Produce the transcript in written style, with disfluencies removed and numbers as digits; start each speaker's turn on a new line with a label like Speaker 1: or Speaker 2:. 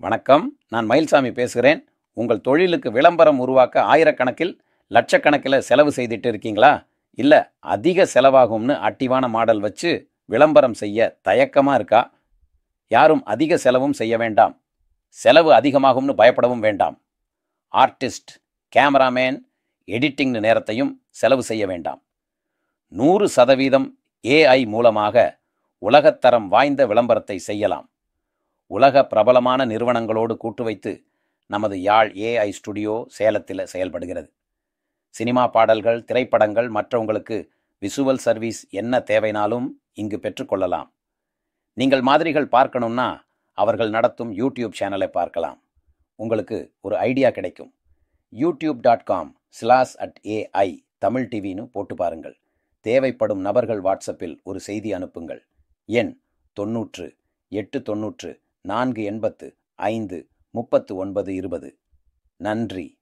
Speaker 1: வணக்கம். நான் மயில்சாமி பேசுகிறேன். உங்கள் தொழிலுக்கு விளம்பரம் உருவாக்க ஆயிரக்கணக்கில் லட்சக்கணக்கில் செலவு செய்துட்டு இருக்கீங்களா? இல்லை, அதிக செலவாகும்னு அட்டிவான மாடல் வச்சு விளம்பரம் செய்ய தயக்கமாக இருக்கா? யாரும் அதிக செலவும் செய்ய வேண்டாம். செலவு அதிகமாகும்னு பயப்படவும் வேண்டாம். ஆர்டிஸ்ட், கேமராமேன், எடிட்டிங்னு நேரத்தையும் செலவு செய்ய வேண்டாம். 100% AI மூலமாக உலகத்தரம் வாய்ந்த விளம்பரத்தை செய்யலாம். உலக பிரபலமான நிறுவனங்களோடு கூட்டு வைத்து நமது யாழ் AI ஸ்டுடியோ சேலத்தில் செயல்படுகிறது. சினிமா பாடல்கள், திரைப்படங்கள் மற்றவங்களுக்கு விசுவல் சர்வீஸ் என்ன தேவைனாலும் இங்கு பெற்றுக்கொள்ளலாம். நீங்கள் மாதிரிகள் பார்க்கணும்னா அவர்கள் நடத்தும் யூடியூப் சேனலை பார்க்கலாம். உங்களுக்கு ஒரு ஐடியா கிடைக்கும். youtube.com/@ai தமிழ் டிவின்னு போட்டு பாருங்கள். தேவைப்படும் நபர்கள் வாட்ஸ்அப்பில் ஒரு செய்தி அனுப்புங்கள். எண் 90 890 485 3920. நன்றி.